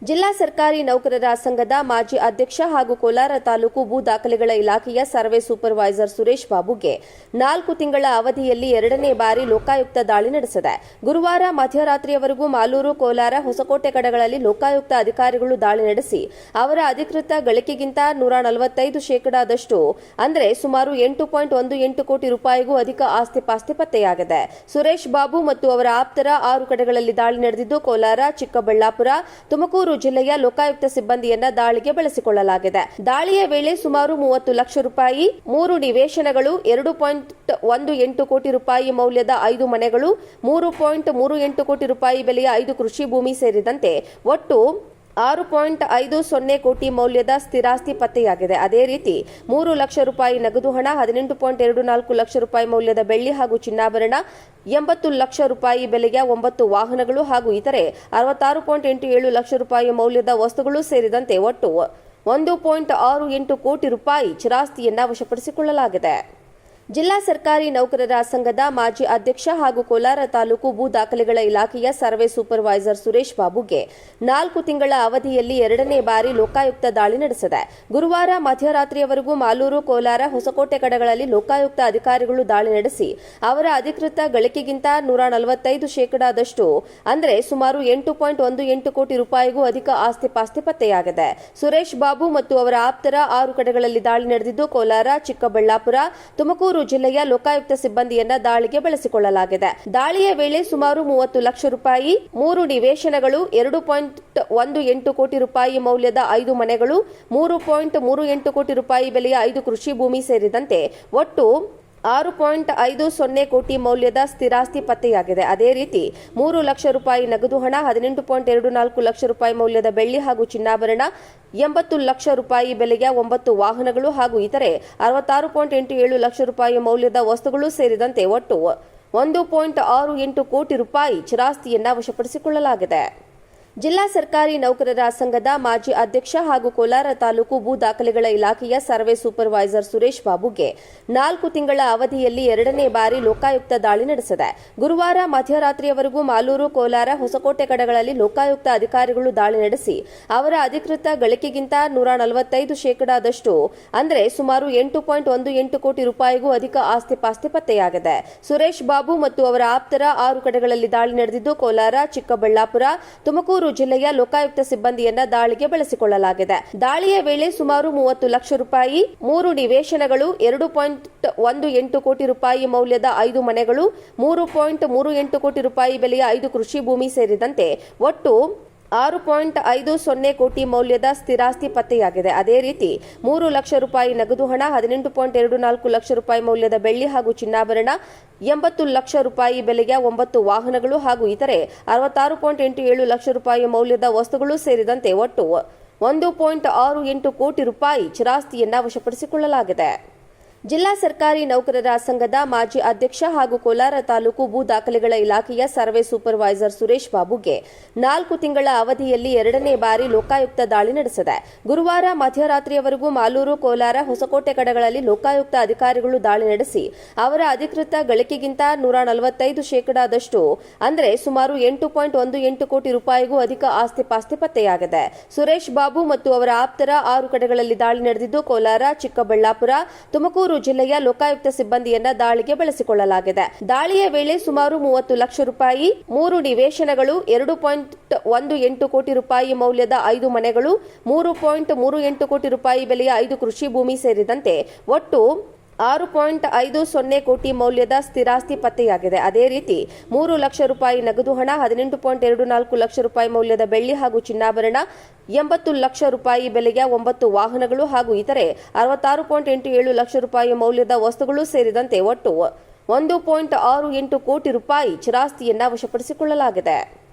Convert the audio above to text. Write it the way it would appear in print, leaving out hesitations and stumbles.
ಜಿಲ್ಲಾ ಸರ್ಕಾರಿ ನೌಕರರ ಸಂಘದ ಮಾಜಿ ಅಧ್ಯಕ್ಷ ಹಾಗೂ ಕೋಲಾರ ತಾಲೂಕು ಭೂ ದಾಖಲೆಗಳ ಇಲಾಖೆಯ ಸರ್ವೆ ಸೂಪರ್ವೈಸರ್ ಸುರೇಶ್ ಬಾಬುಗೆ 4 ತಿಂಗಳ ಅವಧಿಯಲ್ಲಿ 2ನೇ ಬಾರಿ ಲೋಕಾಯುಕ್ತ ದಾಳಿ ನಡೆಸಿದೆ. ಗುರುವಾರ ಮಧ್ಯರಾತ್ರಿಯವರೆಗೂ ಮಾಲೂರು, ಕೋಲಾರ, ಹೊಸಕೋಟೆ ಕಡೆಗಳಲ್ಲಿ ಲೋಕಾಯುಕ್ತ ಅಧಿಕಾರಿಗಳು ದಾಳಿ ನಡೆಸಿ ಅವರ ಅಧಿಕೃತ ಗಳಿಕೆಗಿಂತ 145% ಅಂದರೆ ಸುಮಾರು 8.18 ಕೋಟಿ ರೂಪಾಯಿಗೂ ಅಧಿಕ ಆಸ್ತಿ-ಪಾಸ್ತಿ ಪತ್ತೆಯಾಗಿದೆ. ಸುರೇಶ್ ಬಾಬು ಮತ್ತು ಅವರ ಆಪ್ತರ 6 ಕಡೆಗಳಲ್ಲಿ ದಾಳಿ ನಡೆದಿದ್ದು, ಕೋಲಾರ, ಚಿಕ್ಕಬಳ್ಳಾಪುರ, ತುಮಕೂರು ಜಿಲ್ಲೆಯ ಲೋಕಾಯುಕ್ತ ಸಿಬ್ಬಂದಿಯನ್ನ ದಾಳಿಗೆ ಬಳಸಿಕೊಳ್ಳಲಾಗಿದೆ. ದಾಳಿಯ ವೇಳೆ ಸುಮಾರು 30 ಲಕ್ಷ ರೂಪಾಯಿ, 3 ನಿವೇಶನಗಳು, 2.18 ಕೋಟಿ ರೂಪಾಯಿ ಮೌಲ್ಯದ 5 ಮನೆಗಳು, 3.38 ಕೋಟಿ ರೂಪಾಯಿ ಬೆಲೆಯ 5 ಕೃಷಿ ಭೂಮಿ ಸೇರಿದಂತೆ ಒಟ್ಟು 6.50 ಕೋಟಿ ಮೌಲ್ಯದ ಸ್ಥಿರಾಸ್ತಿ ಪತ್ತೆಯಾಗಿದೆ. ಅದೇ ರೀತಿ 3 ಲಕ್ಷ ರೂಪಾಯಿ ನಗದು ಹಣ, 18.24 ಲಕ್ಷ ರೂಪಾಯಿ ಮೌಲ್ಯದ ಬೆಳ್ಳಿ ಹಾಗೂ ಚಿನ್ನಾಭರಣ, 80 ಲಕ್ಷ ರೂಪಾಯಿ ಬೆಲೆಯ 9 ವಾಹನಗಳು ಹಾಗೂ ಇತರೆ 66.87 ಲಕ್ಷ ರೂಪಾಯಿ ಮೌಲ್ಯದ ವಸ್ತುಗಳು ಸೇರಿದಂತೆ ಒಟ್ಟು 1.68 ಕೋಟಿ ರೂಪಾಯಿ ಚಿರಾಸ್ತಿಯನ್ನ ವಶಪಡಿಸಿಕೊಳ್ಳಲಾಗಿದೆ. ಜಿಲ್ಲಾ ಸರ್ಕಾರಿ ನೌಕರರ ಸಂಘದ ಮಾಜಿ ಅಧ್ಯಕ್ಷ ಹಾಗೂ ಕೋಲಾರ ತಾಲೂಕು ಭೂ ದಾಖಲೆಗಳ ಇಲಾಖೆಯ ಸರ್ವೆ ಸೂಪರ್ವೈಸರ್ ಸುರೇಶ್ ಬಾಬುಗೆ 4 ತಿಂಗಳ ಅವಧಿಯಲ್ಲಿ 2ನೇ ಬಾರಿ ಲೋಕಾಯುಕ್ತ ದಾಳಿ ನಡೆಸಿದೆ. ಗುರುವಾರ ಮಧ್ಯರಾತ್ರಿಯವರೆಗೂ ಮಾಲೂರು, ಕೋಲಾರ, ಹೊಸಕೋಟೆ ಕಡೆಗಳಲ್ಲಿ ಲೋಕಾಯುಕ್ತ ಅಧಿಕಾರಿಗಳು ದಾಳಿ ನಡೆಸಿ ಅವರ ಅಧಿಕೃತ ಗಳಿಕೆಗಿಂತ 145% ಅಂದರೆ ಸುಮಾರು 8.18 ಕೋಟಿ ರೂಪಾಯಿಗೂ ಅಧಿಕ ಆಸ್ತಿ-ಪಾಸ್ತಿ ಪತ್ತೆಯಾಗಿದೆ. ಸುರೇಶ್ ಬಾಬು ಮತ್ತು ಅವರ ಆಪ್ತರ 6 ಕಡೆಗಳಲ್ಲಿ ದಾಳಿ ನಡೆದಿದ್ದು, ಕೋಲಾರ, ಚಿಕ್ಕಬಳ್ಳಾಪುರ, ತುಮಕೂರು ಜಿಲ್ಲೆಯ ಲೋಕಾಯುಕ್ತ ಸಿಬ್ಬಂದಿಯನ್ನ ದಾಳಿಗೆ ಬಳಸಿಕೊಳ್ಳಲಾಗಿದೆ. ದಾಳಿಯ ವೇಳೆ ಸುಮಾರು 30 ಲಕ್ಷ ರೂಪಾಯಿ, 3 ನಿವೇಶನಗಳು, 2.18 ಕೋಟಿ ರೂಪಾಯಿ ಮೌಲ್ಯದ 5 ಮನೆಗಳು, 3.38 ಕೋಟಿ ರೂಪಾಯಿ ಬೆಲೆಯ 5 ಕೃಷಿ ಭೂಮಿ ಸೇರಿದಂತೆ ಒಟ್ಟು 6.50 ಕೋಟಿ ಮೌಲ್ಯದ ಸ್ಥಿರಾಸ್ತಿ ಪತ್ತೆಯಾಗಿದೆ. ಅದೇ ರೀತಿ 3 ಲಕ್ಷ ರೂಪಾಯಿ ನಗದು ಹಣ, 18.24 ಲಕ್ಷ ರೂಪಾಯಿ ಮೌಲ್ಯದ ಬೆಳ್ಳಿ ಹಾಗೂ ಚಿನ್ನಾಭರಣ, 80 ಲಕ್ಷ ರೂಪಾಯಿ ಬೆಲೆಯ 9 ವಾಹನಗಳು ಹಾಗೂ ಇತರೆ 66.87 ಲಕ್ಷ ರೂಪಾಯಿ ಮೌಲ್ಯದ ವಸ್ತುಗಳು ಸೇರಿದಂತೆ ಒಟ್ಟು 1.68 ಕೋಟಿ ರೂಪಾಯಿ ಚಿರಾಸ್ತಿಯನ್ನ ವಶಪಡಿಸಿಕೊಳ್ಳಲಾಗಿದೆ. ಜಿಲ್ಲಾ ಸರ್ಕಾರಿ ನೌಕರರ ಸಂಘದ ಮಾಜಿ ಅಧ್ಯಕ್ಷ ಹಾಗೂ ಕೋಲಾರ ತಾಲೂಕು ಭೂ ದಾಖಲೆಗಳ ಇಲಾಖೆಯ ಸರ್ವೆ ಸೂಪರ್ವೈಸರ್ ಸುರೇಶ್ ಬಾಬುಗೆ 4 ತಿಂಗಳ ಅವಧಿಯಲ್ಲಿ 2ನೇ ಬಾರಿ ಲೋಕಾಯುಕ್ತ ದಾಳಿ ನಡೆಸಿದೆ. ಗುರುವಾರ ಮಧ್ಯರಾತ್ರಿಯವರೆಗೂ ಮಾಲೂರು, ಕೋಲಾರ, ಹೊಸಕೋಟೆ ಕಡೆಗಳಲ್ಲಿ ಲೋಕಾಯುಕ್ತ ಅಧಿಕಾರಿಗಳು ದಾಳಿ ನಡೆಸಿ ಅವರ ಅಧಿಕೃತ ಗಳಿಕೆಗಿಂತ 145% ಅಂದರೆ ಸುಮಾರು 8.18 ಕೋಟಿ ರೂಪಾಯಿಗೂ ಅಧಿಕ ಆಸ್ತಿ-ಪಾಸ್ತಿ ಪತ್ತೆಯಾಗಿದೆ. ಸುರೇಶ್ ಬಾಬು ಮತ್ತು ಅವರ ಆಪ್ತರ 6 ಕಡೆಗಳಲ್ಲಿ ದಾಳಿ ನಡೆದಿದ್ದು, ಕೋಲಾರ, ಚಿಕ್ಕಬಳ್ಳಾಪುರ, ತುಮಕೂರು ಜಿಲ್ಲೆಯ ಲೋಕಾಯುಕ್ತ ಸಿಬ್ಬಂದಿಯನ್ನ ದಾಳಿಗೆ ಬಳಸಿಕೊಳ್ಳಲಾಗಿದೆ. ದಾಳಿಯ ವೇಳೆ ಸುಮಾರು 30 ಲಕ್ಷ ರೂಪಾಯಿ, 3 ನಿವೇಶನಗಳು, 2.18 ಕೋಟಿ ರೂಪಾಯಿ ಮೌಲ್ಯದ 5 ಮನೆಗಳು, 3.38 ಕೋಟಿ ರೂಪಾಯಿ ಬೆಲೆಯ 5 ಕೃಷಿ ಭೂಮಿ ಸೇರಿದಂತೆ ಒಟ್ಟು 6.50 ಕೋಟಿ ಮೌಲ್ಯದ ಸ್ಥಿರಾಸ್ತಿ ಪತ್ತೆಯಾಗಿದೆ. ಅದೇ ರೀತಿ 3 ಲಕ್ಷ ರೂಪಾಯಿ ನಗದು ಹಣ, 18.24 ಲಕ್ಷ ರೂಪಾಯಿ ಮೌಲ್ಯದ ಬೆಳ್ಳಿ ಹಾಗೂ ಚಿನ್ನಾಭರಣ, 80 ಲಕ್ಷ ರೂಪಾಯಿ ಬೆಲೆಯ 9 ವಾಹನಗಳು ಹಾಗೂ ಇತರೆ 66.87 ಲಕ್ಷ ರೂಪಾಯಿ ಮೌಲ್ಯದ ವಸ್ತುಗಳು ಸೇರಿದಂತೆ ಒಟ್ಟು 1.68 ಕೋಟಿ ರೂಪಾಯಿ ಚಿರಾಸ್ತಿಯನ್ನ ವಶಪಡಿಸಿಕೊಳ್ಳಲಾಗಿದೆ. ಜಿಲ್ಲಾ ಸರ್ಕಾರಿ ನೌಕರರ ಸಂಘದ ಮಾಜಿ ಅಧ್ಯಕ್ಷ ಹಾಗೂ ಕೋಲಾರ ತಾಲೂಕು ಭೂ ದಾಖಲೆಗಳ ಇಲಾಖೆಯ ಸರ್ವೆ ಸೂಪರ್ವೈಸರ್ ಸುರೇಶ್ ಬಾಬುಗೆ 4 ತಿಂಗಳ ಅವಧಿಯಲ್ಲಿ 2ನೇ ಬಾರಿ ಲೋಕಾಯುಕ್ತ ದಾಳಿ ನಡೆಸಿದೆ. ಗುರುವಾರ ಮಧ್ಯರಾತ್ರಿಯವರೆಗೂ ಮಾಲೂರು, ಕೋಲಾರ, ಹೊಸಕೋಟೆ ಕಡೆಗಳಲ್ಲಿ ಲೋಕಾಯುಕ್ತ ಅಧಿಕಾರಿಗಳು ದಾಳಿ ನಡೆಸಿ ಅವರ ಅಧಿಕೃತ ಗಳಿಕೆಗಿಂತ 145% ಅಂದರೆ ಸುಮಾರು 8.18 ಕೋಟಿ ರೂಪಾಯಿಗೂ ಅಧಿಕ ಆಸ್ತಿ-ಪಾಸ್ತಿ ಪತ್ತೆಯಾಗಿದೆ. ಸುರೇಶ್ ಬಾಬು ಮತ್ತು ಅವರ ಆಪ್ತರ 6 ಕಡೆಗಳಲ್ಲಿ ದಾಳಿ ನಡೆದಿದ್ದು, ಕೋಲಾರ, ಚಿಕ್ಕಬಳ್ಳಾಪುರ, ತುಮಕೂರು ಜಿಲ್ಲೆಯ ಲೋಕಾಯುಕ್ತ ಸಿಬ್ಬಂದಿಯನ್ನ ದಾಳಿಗೆ ಬಳಸಿಕೊಳ್ಳಲಾಗಿದೆ. ದಾಳಿಯ ವೇಳೆ ಸುಮಾರು 30 ಲಕ್ಷ ರೂಪಾಯಿ, 3 ನಿವೇಶನಗಳು, 2.18 ಕೋಟಿ ರೂಪಾಯಿ ಮೌಲ್ಯದ 5 ಮನೆಗಳು, 3.38 ಕೋಟಿ ರೂಪಾಯಿ ಬೆಲೆಯ 5 ಕೃಷಿ ಭೂಮಿ ಸೇರಿದಂತೆ ಒಟ್ಟು 6.50 ಕೋಟಿ ಮೌಲ್ಯದ ಸ್ಥಿರಾಸ್ತಿ ಪತ್ತೆಯಾಗಿದೆ. ಅದೇ ರೀತಿ 3 ಲಕ್ಷ ರೂಪಾಯಿ ನಗದು ಹಣ, 18.24 ಲಕ್ಷ ರೂಪಾಯಿ ಮೌಲ್ಯದ ಬೆಳ್ಳಿ ಹಾಗೂ ಚಿನ್ನಾಭರಣ, 80 ಲಕ್ಷ ರೂಪಾಯಿ ಬೆಲೆಯ 9 ವಾಹನಗಳು ಹಾಗೂ ಇತರೆ 66.87 ಲಕ್ಷ ರೂಪಾಯಿ ಮೌಲ್ಯದ ವಸ್ತುಗಳು ಸೇರಿದಂತೆ ಒಟ್ಟು 1.68 ಕೋಟಿ ರೂಪಾಯಿ ಚಿರಾಸ್ತಿಯನ್ನ ವಶಪಡಿಸಿಕೊಳ್ಳಲಾಗಿದೆ.